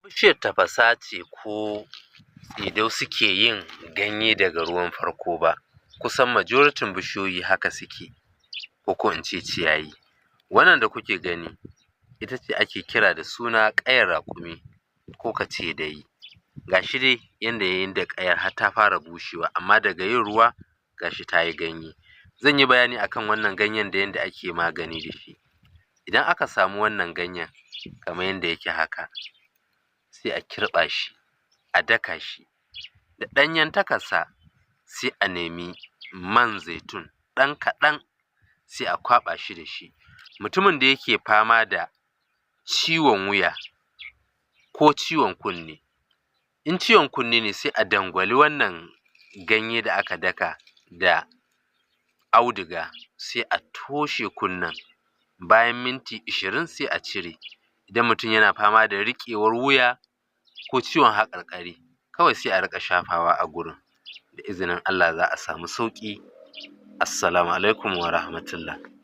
Bishiyar tafasa ce ko tsidau suke yin ganye daga ruwan farko ba, kusan majoritin bishiyoyi haka suke, ko in ce ciyayi. Wannan da kuke gani ita ce ake kira da suna ƙayar raƙumi ko ka ce dayi. Ga shi dai yanda ya yi da ƙayar har ta fara bushewa, amma daga yin ruwa ga shi ta yi ganye. Zan yi bayani akan wannan ganyen da yanda ake magani da shi. Idan aka samu wannan ganyen kamar yanda yake haka, sai a kirɓa shi, a daka shi, da ɗanyantakarsa sai a nemi man zaitun ɗan kaɗan sai a kwaɓa shi da shi. Mutumin da yake fama da ciwon wuya ko ciwon kunne, in ciwon kunne ne sai a dangwali wannan ganye da aka daka da auduga sai a toshe kunnen, bayan minti 20 sai a cire. Idan mutum yana fama da riƙewar wuya ko ciwon haƙarƙari, kawai sai a riƙa shafawa a gurin, da izinin Allah za a samu sauƙi. Assalamu alaikum wa rahmatullah.